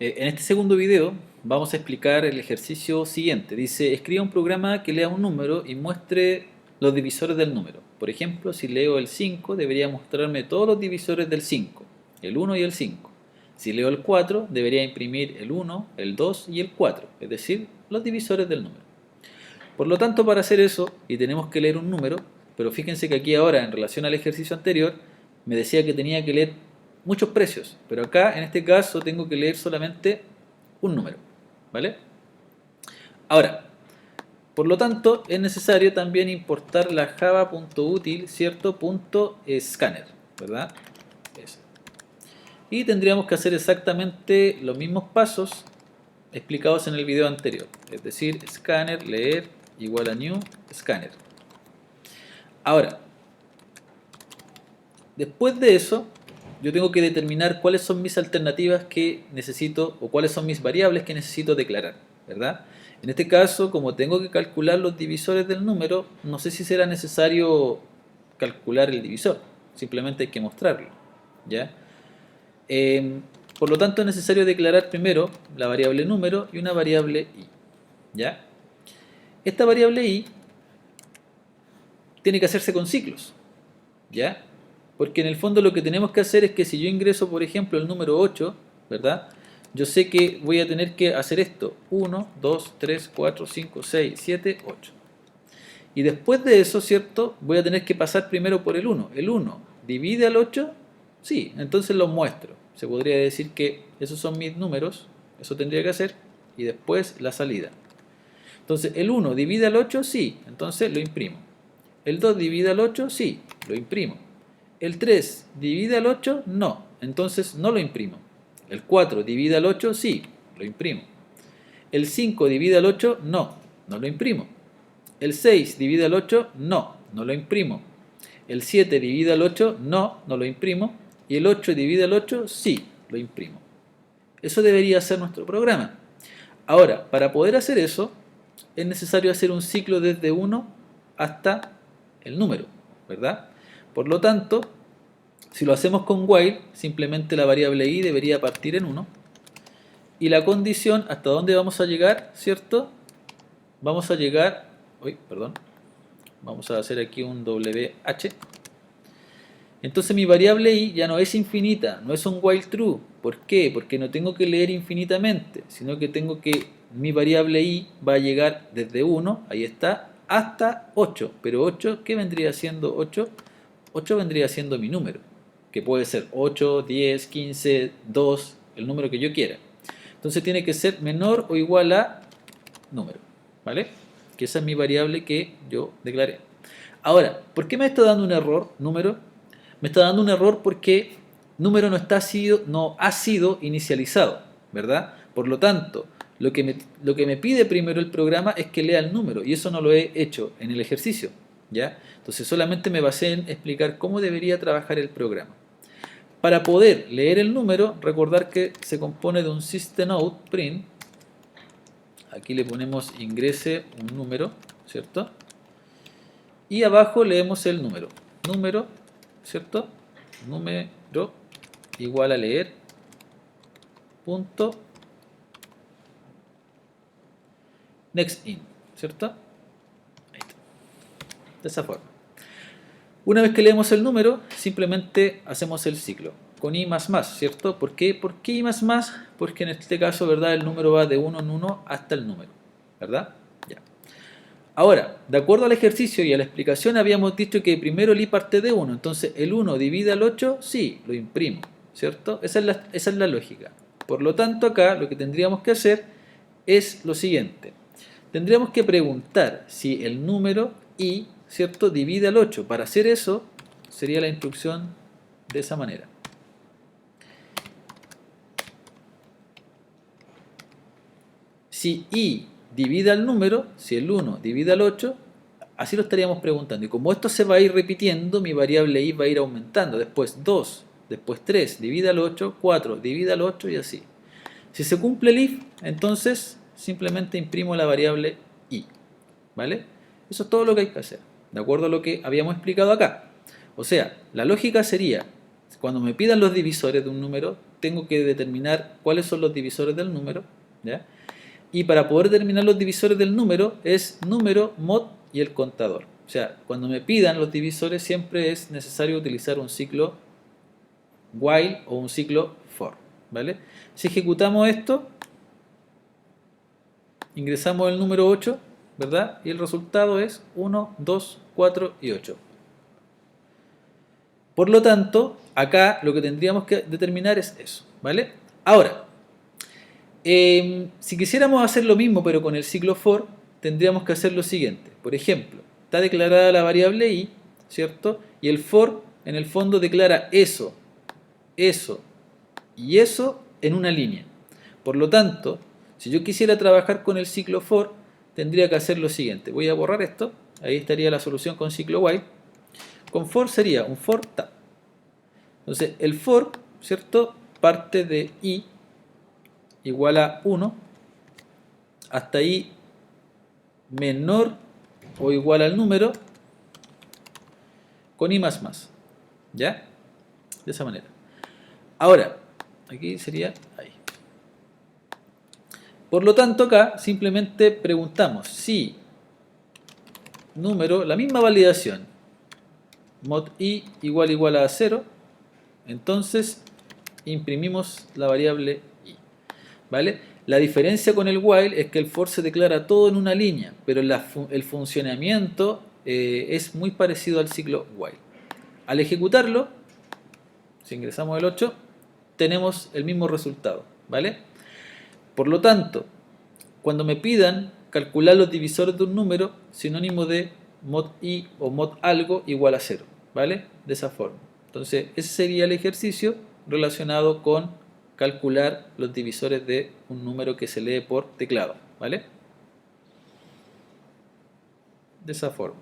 En este segundo video vamos a explicar el ejercicio siguiente. Dice, escriba un programa que lea un número y muestre los divisores del número. Por ejemplo, si leo el 5, debería mostrarme todos los divisores del 5, el 1 y el 5. Si leo el 4, debería imprimir el 1, el 2 y el 4, es decir, los divisores del número. Por lo tanto, para hacer eso, y tenemos que leer un número, pero fíjense que aquí ahora, en relación al ejercicio anterior, me decía que tenía que leer muchos precios, pero acá, en este caso, tengo que leer solamente un número, ¿vale? Ahora, por lo tanto, es necesario también importar la java.util, ¿cierto? .scanner, ¿verdad? Eso. Y tendríamos que hacer exactamente los mismos pasos explicados en el video anterior, es decir, scanner, leer, igual a new, scanner. Ahora, después de eso, yo tengo que determinar cuáles son mis alternativas que necesito o cuáles son mis variables que necesito declarar, ¿verdad? En este caso, como tengo que calcular los divisores del número, no sé si será necesario calcular el divisor, simplemente hay que mostrarlo, ¿ya? Eh, por lo tanto, es necesario declarar primero la variable número y una variable i, ¿ya? Esta variable i tiene que hacerse con ciclos, ¿ya? Porque en el fondo lo que tenemos que hacer es que si yo ingreso, por ejemplo, el número 8, ¿verdad? Yo sé que voy a tener que hacer esto. 1, 2, 3, 4, 5, 6, 7, 8. Y después de eso, ¿cierto? Voy a tener que pasar primero por el 1. ¿El 1 divide al 8? Sí, entonces lo muestro. Se podría decir que esos son mis números, eso tendría que hacer, y después la salida. Entonces, ¿el 1 divide al 8? Sí, entonces lo imprimo. ¿El 2 divide al 8? Sí, lo imprimo. ¿El 3 divide al 8? No, entonces no lo imprimo. ¿El 4 divide al 8? Sí, lo imprimo. ¿El 5 divide al 8? No, no lo imprimo. ¿El 6 divide al 8? No, no lo imprimo. ¿El 7 divide al 8? No, no lo imprimo. ¿Y el 8 divide al 8? Sí, lo imprimo. Eso debería ser nuestro programa. Ahora, para poder hacer eso, es necesario hacer un ciclo desde 1 hasta el número, ¿verdad? Por lo tanto, si lo hacemos con while, simplemente la variable i debería partir en 1. Y la condición, ¿hasta dónde vamos a llegar? ¿Cierto? Vamos a llegar... Uy, perdón. Vamos a hacer aquí un WH. Entonces mi variable i ya no es infinita, no es un while true. ¿Por qué? Porque no tengo que leer infinitamente, sino que tengo que... Mi variable i va a llegar desde 1, ahí está, hasta 8. Pero 8, ¿qué vendría siendo 8? 8 vendría siendo mi número, que puede ser 8, 10, 15, 2, el número que yo quiera. Entonces tiene que ser menor o igual a número, ¿vale? Que esa es mi variable que yo declaré. Ahora, ¿por qué me está dando un error número? Me está dando un error porque número no ha sido inicializado, ¿verdad? Por lo tanto, lo que me pide primero el programa es que lea el número, y eso no lo he hecho en el ejercicio, ¿ya? Entonces solamente me basé en explicar cómo debería trabajar el programa. Para poder leer el número, recordar que se compone de un systemoutPrint. Aquí le ponemos ingrese un número, ¿cierto? Y abajo leemos el número. Número, ¿cierto? Número igual a leer punto next in, ¿cierto? Ahí está. De esa forma. Una vez que leemos el número, simplemente hacemos el ciclo con i más más, ¿cierto? ¿Por qué? ¿Por qué i más más? Porque en este caso, ¿verdad? El número va de 1 en 1 hasta el número, ¿verdad? Ya. Ahora, de acuerdo al ejercicio y a la explicación, habíamos dicho que primero el i parte de 1, entonces el 1 divide al 8, sí, lo imprimo, ¿cierto? Esa es la lógica. Por lo tanto, acá lo que tendríamos que hacer es lo siguiente. Tendríamos que preguntar si el número i, ¿cierto?, divide al 8. Para hacer eso, sería la instrucción de esa manera. Si i divide al número, si el 1 divide al 8, así lo estaríamos preguntando. Y como esto se va a ir repitiendo, mi variable i va a ir aumentando. Después 2, después 3 divide al 8, 4 divide al 8 y así. Si se cumple el if, entonces simplemente imprimo la variable i, ¿vale? Eso es todo lo que hay que hacer, de acuerdo a lo que habíamos explicado acá. O sea, la lógica sería, Cuando me pidan los divisores de un número, tengo que determinar cuáles son los divisores del número, ¿ya? Y para poder determinar los divisores del número es número, mod y el contador. O sea, cuando me pidan los divisores siempre es necesario utilizar un ciclo while o un ciclo for, ¿vale? Si ejecutamos esto, ingresamos el número 8, ¿verdad? Y el resultado es 1, 2, 4 y 8. Por lo tanto, acá lo que tendríamos que determinar es eso, ¿vale? Ahora, si quisiéramos hacer lo mismo pero con el ciclo for, tendríamos que hacer lo siguiente. Por ejemplo, está declarada la variable i, ¿cierto? Y el for en el fondo declara eso y eso en una línea. Por lo tanto, si yo quisiera trabajar con el ciclo for, tendría que hacer lo siguiente. Voy a borrar esto, ahí estaría la solución con ciclo while. Con for sería un for tab. Entonces, el for, ¿cierto? Parte de i igual a 1 hasta i menor o igual al número con i más más. ¿Ya? De esa manera. Ahora, aquí sería ahí. Por lo tanto, acá simplemente preguntamos si número, la misma validación, mod i igual a 0, entonces imprimimos la variable i. ¿Vale? La diferencia con el while es que el for se declara todo en una línea, pero el funcionamiento es muy parecido al ciclo while. Al ejecutarlo, si ingresamos el 8, tenemos el mismo resultado, ¿vale? Por lo tanto, cuando me pidan calcular los divisores de un número, sinónimo de mod i o mod algo igual a 0, ¿vale? De esa forma. Entonces, ese sería el ejercicio relacionado con calcular los divisores de un número que se lee por teclado, ¿vale? De esa forma.